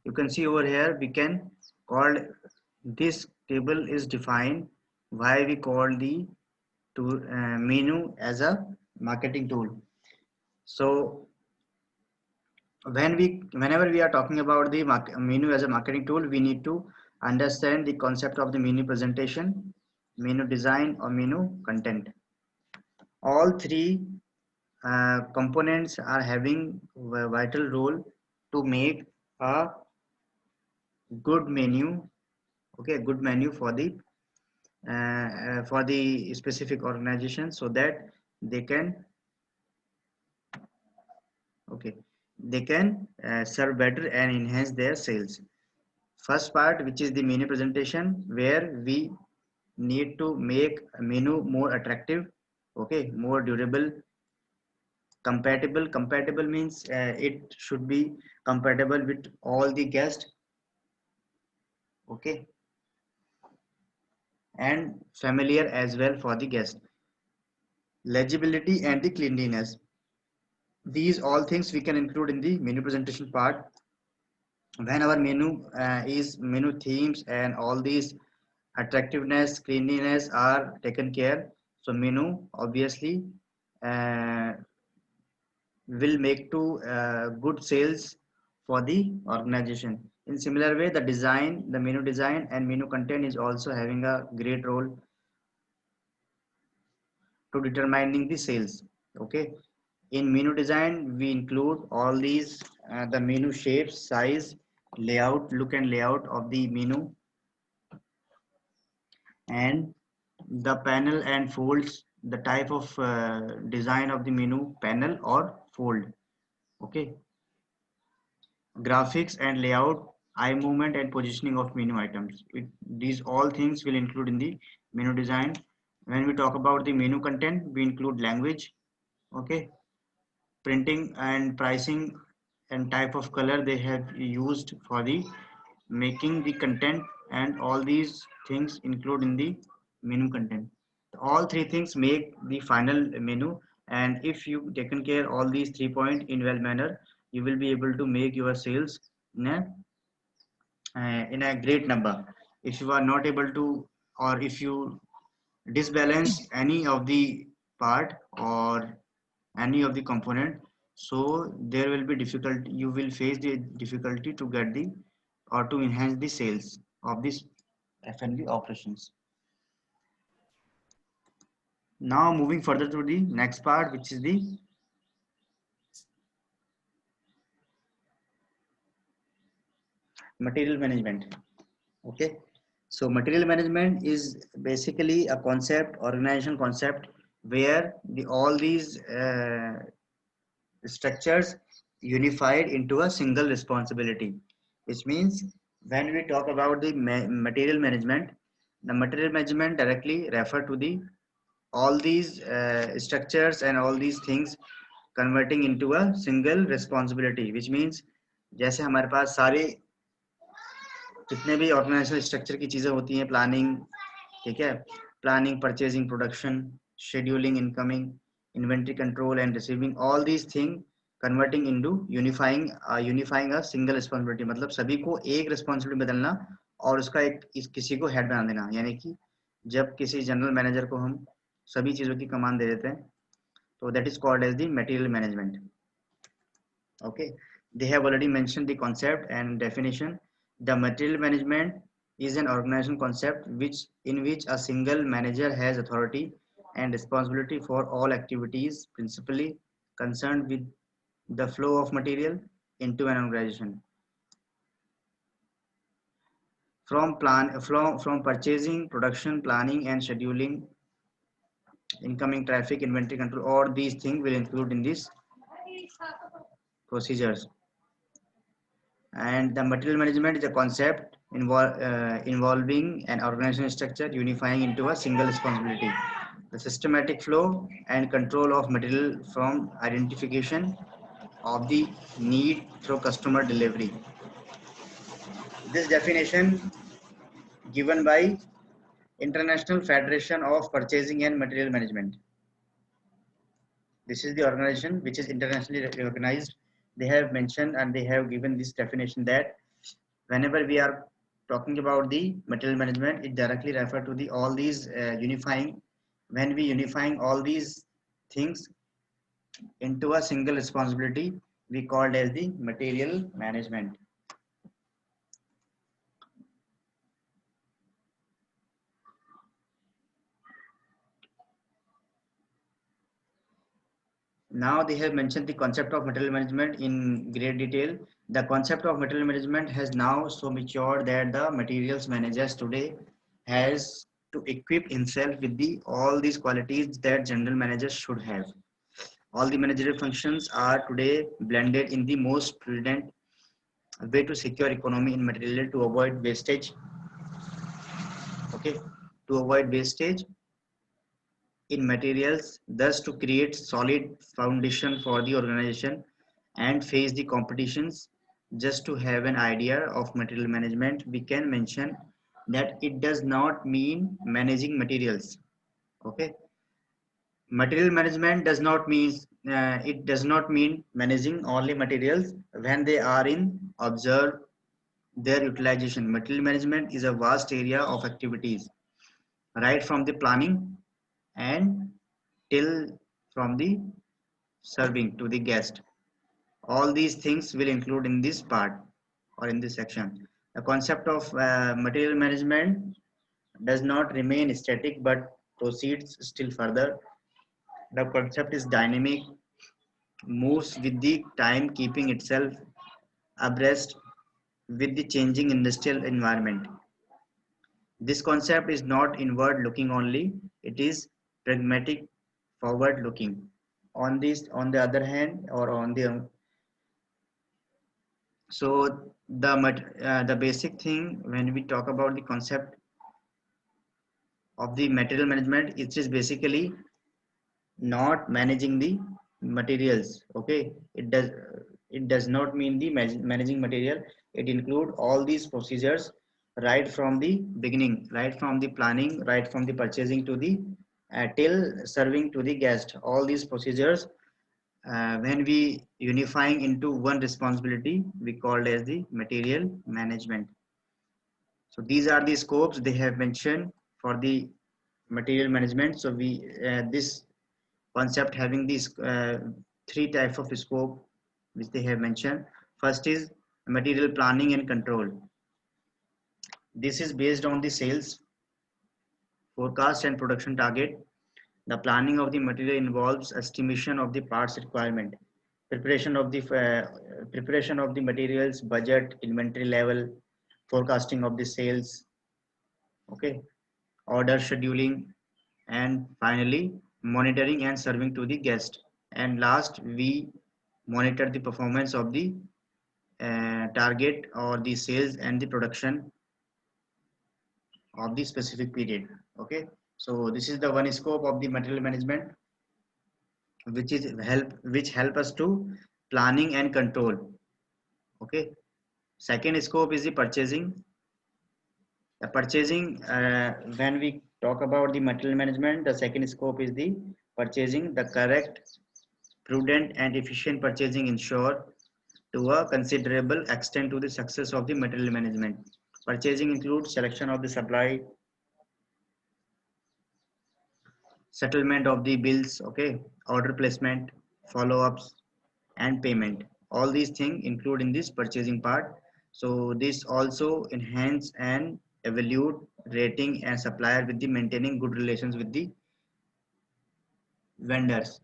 You can see over here we can call this table is defined why we call the menu as a marketing tool. So whenever we are talking about the menu as a marketing tool, we need to understand the concept of the menu presentation, menu design, or menu content. All three components are having a vital role to make a good menu. Okay, good menu for the specific organization, so that they can, okay, they can serve better and enhance their sales. First part, which is the menu presentation, where we need to make a menu more attractive, okay, more durable, compatible means it should be compatible with all the guests, okay, and familiar as well for the guest. Legibility and the cleanliness, these all things we can include in the menu presentation part. When our menu is menu themes and all these attractiveness, cleanliness are taken care, so menu obviously uh, will make to good sales for the organization. In similar way, the menu design and menu content is also having a great role to determining the sales. Okay, in menu design we include all these the menu shapes, size, layout, look and layout of the menu, and the panel and folds, the type of design of the menu panel or fold. Okay, graphics and layout, eye movement and positioning of menu items. These all things will include in the menu design. When we talk about the menu content, we include language, okay, printing and pricing, and type of color they have used for the making the content, and all these things include in the menu content. All three things make the final menu, and if you taken care all these 3 points in well manner, you will be able to make your sales in in a great number. If you are not able to, or if you disbalance any of the part or any of the component, so there will be difficulty, you will face the difficulty to get the or to enhance the sales of this F&B operations. Now moving further to the next part, which is the material management. Okay, so material management is basically a concept, organization concept, where the all these structures unified into a single responsibility, which means when we talk about the material management, the material management directly refer to the all these structures and all these things converting into a single responsibility, which means जैसे हमारे पास सारे जितने भी organisational structure की चीजें होती हैं, planning, ठीक है, planning, purchasing, production, scheduling, incoming, inventory control and receiving, all these thing converting into unifying a single responsibility, मतलब सभी को एक रिस्पॉन्सिबिलिटी बदलना और उसका किसी को हेड बना देना, यानी कि जब किसी जनरल मैनेजर को हम सभी चीजों की कमान दे देते हैं, तो that is called as the material management. Okay, they have already mentioned the concept and definition. The material management is an organization concept in which a single manager has authority and responsibility for all activities principally concerned with the flow of material into an organization, from purchasing, production, planning and scheduling, incoming traffic, inventory control. All these things will include in these procedures. And the material management is a concept involving an organizational structure unifying into a single responsibility, the systematic flow and control of material from identification of the need through customer delivery. This definition given by International Federation of Purchasing and Material Management. This is the organization which is internationally recognized. They have mentioned and they have given this definition that Whenever we are talking about the material management, it directly refer to the all these unifying. When we unifying all these things into a single responsibility, we called as the material management. Now they have mentioned the concept of material management in great detail. The concept of material management has now so matured that the materials managers today has to equip himself with the all these qualities that general managers should have. All the managerial functions are today blended in the most prudent way to secure economy in material to avoid wastage. Okay, to avoid wastage in materials, thus to create solid foundation for the organization and face the competitions. Just to have an idea of material management, we can mention that it does not mean managing materials. Okay, material management does not mean it does not mean managing only materials when they are in observe their utilization. Material management is a vast area of activities, right from the planning and till from the serving to the guest. All these things will include in this part or in this section. The concept of material management does not remain static but proceeds still further. The concept is dynamic, moves with the time, keeping itself abreast with the changing industrial environment. This concept is not inward looking only, it is pragmatic, forward looking. On this, on the other hand, or on the so the basic thing when we talk about the concept of the material management, it is basically not managing the materials. Okay, it does not mean the managing material. It include all these procedures right from the beginning, right from the planning, right from the purchasing to the till serving to the guest. All these procedures, when we unifying into one responsibility, we called as the material management. So these are the scopes they have mentioned for the material management. So we this concept having these three types of scope which they have mentioned. First is material planning and control. This is based on the sales forecast and production target. The planning of the material involves estimation of the parts requirement, preparation of the materials, budget, inventory level, forecasting of the sales, okay, order scheduling, and finally monitoring and serving to the guest. And last, we monitor the performance of the target or the sales and the production of the specific period. Okay, so this is the one scope of the material management, which help us to planning and control. Okay, second scope is the purchasing. The purchasing, when we talk about the material management, the second scope is the purchasing. The correct, prudent, and efficient purchasing ensure to a considerable extent to the success of the material management. Purchasing includes selection of the supply, settlement of the bills, okay, order placement, follow-ups, and payment. All these things include in this purchasing part. So this also enhance and evaluate rating and supplier with the maintaining good relations with the vendors.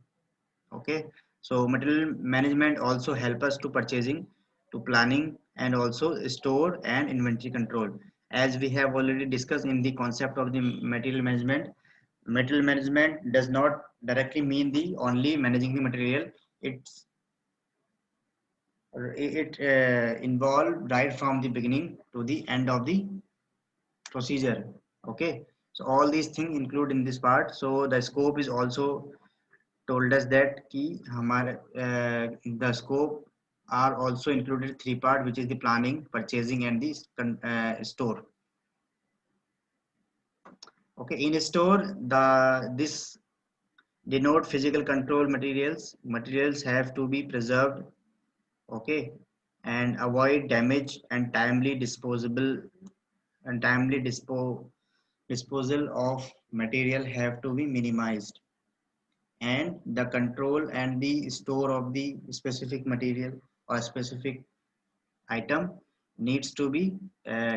Okay, so material management also help us to purchasing, to planning, and also store and inventory control. As we have already discussed in the concept of the material management does not directly mean the only managing the material. it's it involved right from the beginning to the end of the procedure. Okay, so all these things include in this part. So the scope is also told us that कि हमारे the scope are also included three part, which is the planning, purchasing, and the store. Okay, in store, the this denote physical control materials. Materials have to be preserved. Okay, and avoid damage, and disposal of material have to be minimized, and the control and the store of the specific material or specific item needs to be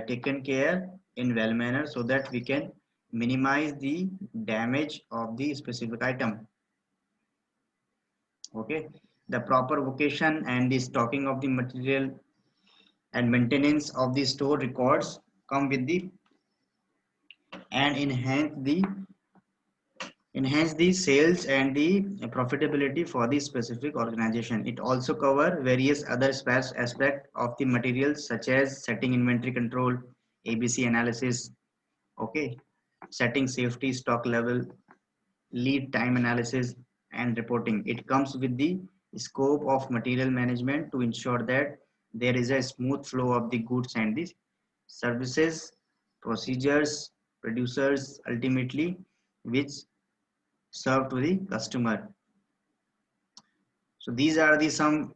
taken care in well manner, so that we can minimize the damage of the specific item. Okay, the proper vocation and the stocking of the material and maintenance of the store records come with the and enhance the sales and the profitability for the specific organization. It also cover various other aspect of the materials, such as setting inventory control, ABC analysis, okay, setting safety stock level, lead time analysis, and reporting. It comes with the scope of material management to ensure that there is a smooth flow of the goods and the services, procedures, producers ultimately, which serve to the customer. So these are the some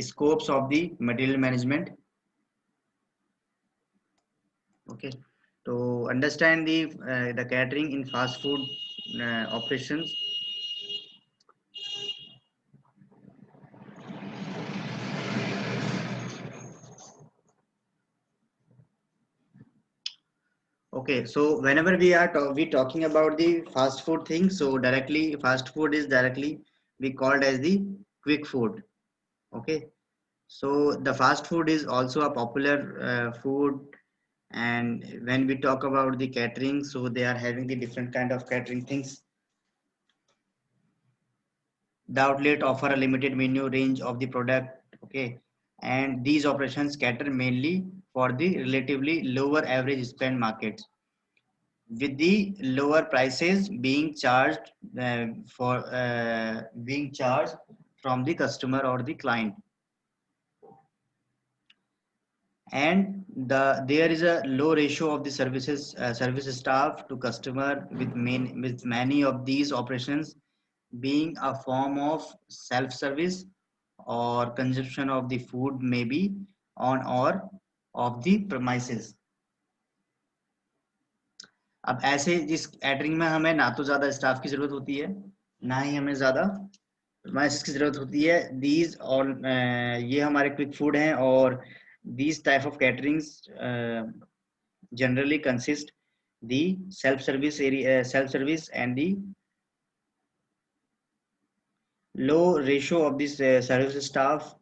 scopes of the material management. Okay, to understand the catering in fast food operations. Okay, so whenever we talking about the fast food thing, so directly fast food is directly we called as the quick food. Okay, so the fast food is also a popular food, and when we talk about the catering, so they are having the different kind of catering things. The outlet offer a limited menu range of the product. Okay, and these operations cater mainly for the relatively lower average spend markets, with the lower prices being charged from the customer or the client. And there is a low ratio of the service staff to customer, with many of these operations being a form of self service, or consumption of the food may be on or off the premises. अब ऐसे जिस catering में हमें ना तो ज्यादा staff की जरूरत होती है, ना ही हमें ज्यादा प्रीमाइसेस की जरूरत होती है, दीज और ये हमारे क्विक फूड हैं, और these type of caterings generally consist the self service, and the low ratio of this service staff,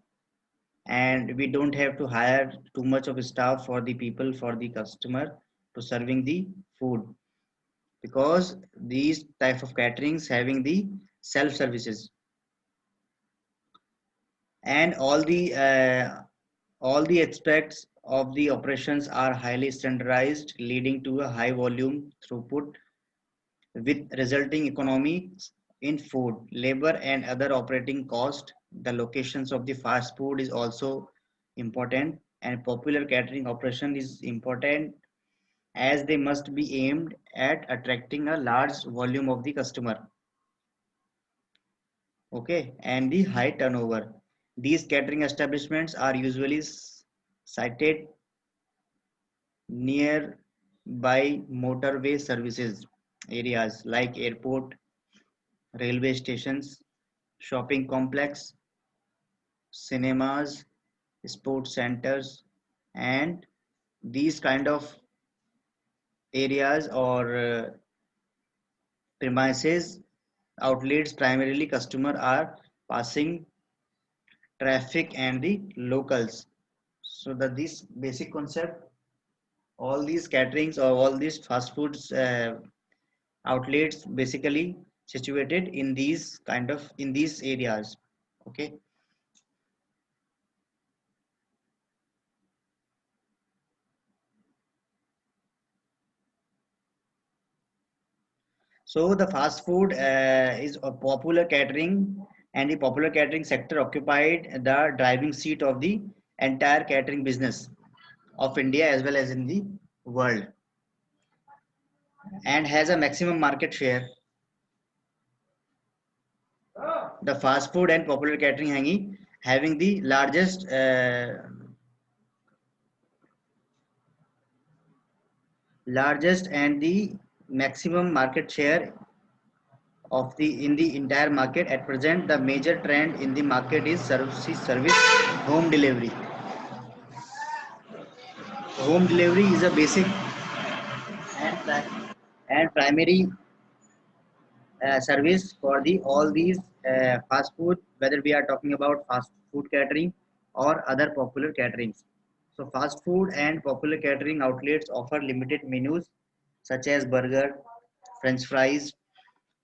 and we don't have to hire too much of staff for the people, for the customer, to serving the food, because these type of caterings having the self services, and all the aspects of the operations are highly standardized, leading to a high volume throughput, with resulting economies in food, labor, and other operating cost. The locations of the fast food is also important, and popular catering operation is important, as they must be aimed at attracting a large volume of the customer. Okay, and the high turnover. These catering establishments are usually sited near by motorway services areas like airport, railway stations, shopping complex, cinemas, sports centers, and these kind of areas or premises outlets, primarily customer are passing traffic and the locals. So that this basic concept, all these caterings or all these fast foods outlets basically situated in these areas. Okay, so the fast food is a popular catering, and the popular catering sector occupied the driving seat of the entire catering business of India as well as in the world, and has a maximum market share. The fast food and popular catering hangi having the largest and the maximum market share of the in the entire market at present. The major trend in the market is service home delivery. Home delivery is a basic and primary service for the all these fast food, whether we are talking about fast food catering or other popular caterings. So fast food and popular catering outlets offer limited menus such as burger, french fries,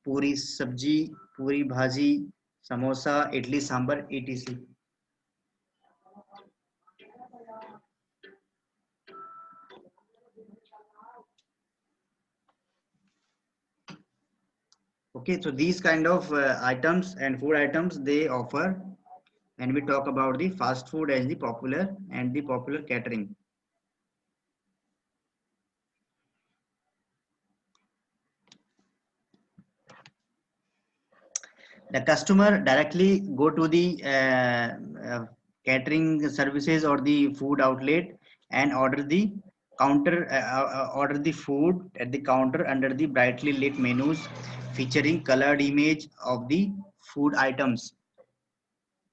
puri sabji, puri bhaji, samosa, idli sambar, etc. Okay, so these kind of items and food items they offer, and we talk about the fast food as the popular and the popular catering. The customer directly go to the catering services or the food outlet and order the food at the counter under the brightly lit menus featuring colored image of the food items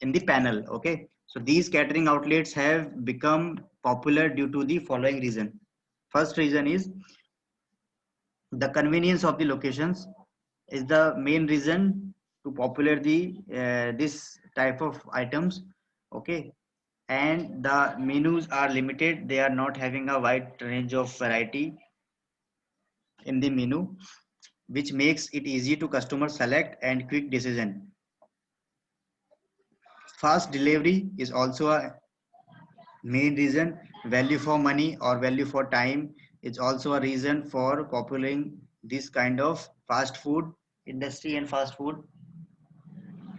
in the panel. Okay, so these catering outlets have become popular due to the following reason. First reason is the convenience of the locations is the main reason to popular the this type of items. Okay, and the menus are limited, they are not having a wide range of variety in the menu, which makes it easy to customer select and quick decision. Fast delivery is also a main reason. Value for money or value for time is also a reason for populating this kind of fast food industry and fast food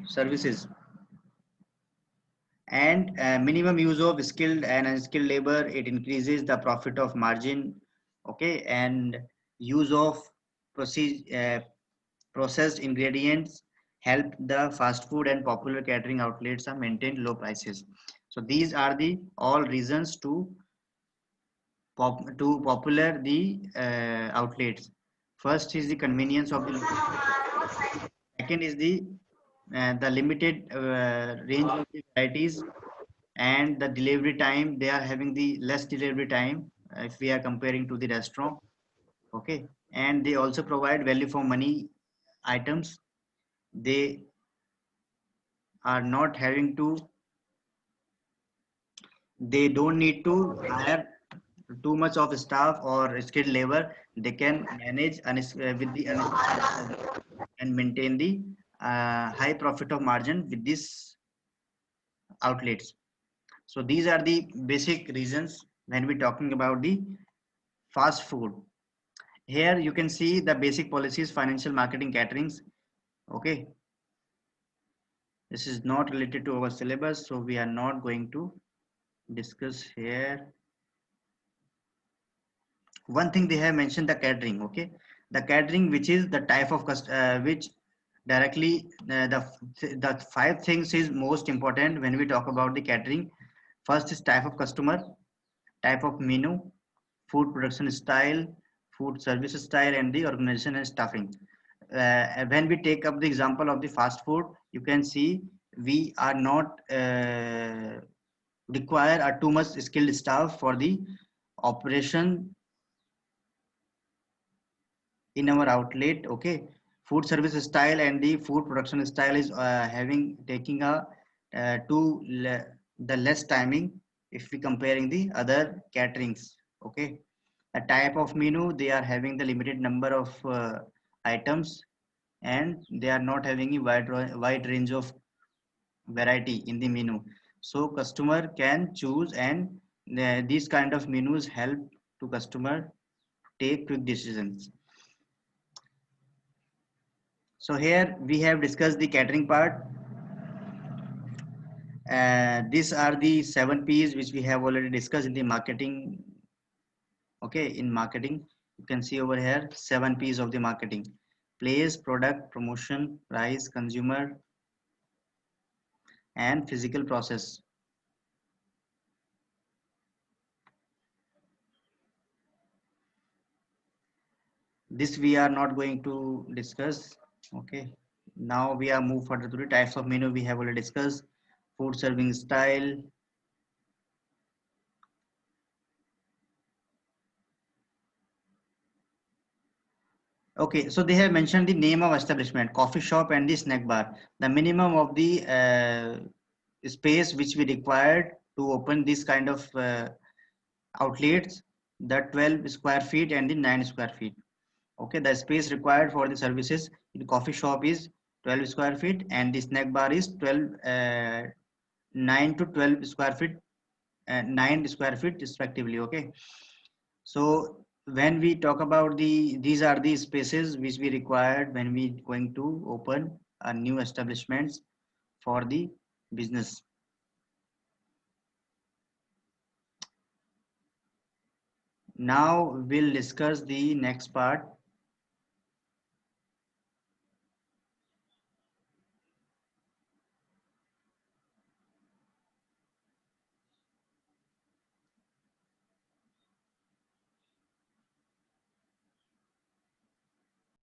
services. And minimum use of skilled and unskilled labor, it increases the profit of margin. Okay, and use of processed ingredients help the fast food and popular catering outlets are maintain low prices. So these are the all reasons to popular the outlets. First is the convenience of the location. Second is the limited range of the varieties and the delivery time. They are having the less delivery time if we are comparing to the restaurant. Okay, and they also provide value for money items. They are not having to. They don't need to hire too much of staff or skilled labor. They can manage with the and maintain the high profit of margin with these outlets. So these are the basic reasons when we're talking about the fast food. Here you can see the basic policies, financial marketing caterings. Okay, this is not related to our syllabus, so we are not going to discuss here. One thing they have mentioned, the catering. Okay, the catering, which is the type of which directly the five things is most important when we talk about the catering. First is type of customer, type of menu, food production style, food service style, and the organization and staffing. When we take up the example of the fast food, you can see we are not require a too much skilled staff for the operation in our outlet. Okay, food service style and the food production style is having taking a the less timing if we comparing the other caterings. Okay, a type of menu, they are having the limited number of items, and they are not having a wide range of variety in the menu, so customer can choose, and these kind of menus help to customer take quick decisions. So here we have discussed the catering part. These are the 7 P's which we have already discussed in the marketing. Okay, in marketing, you can see over here 7 P's of the marketing: place, product, promotion, price, consumer, and physical process. This we are not going to discuss. Okay. Now we are move further to the types of menu we have already discussed. Food serving style. Okay, so they have mentioned the name of establishment, coffee shop and the snack bar. The minimum of the space which we required to open this kind of outlets, the 12 square feet and the 9 square feet. Okay, the space required for the services in coffee shop is 12 square feet and the snack bar is 9 to 12 square feet, 9 square feet respectively. Okay, so when we talk about these are the spaces which we required when we going to open a new establishments for the business. Now we'll discuss the next part,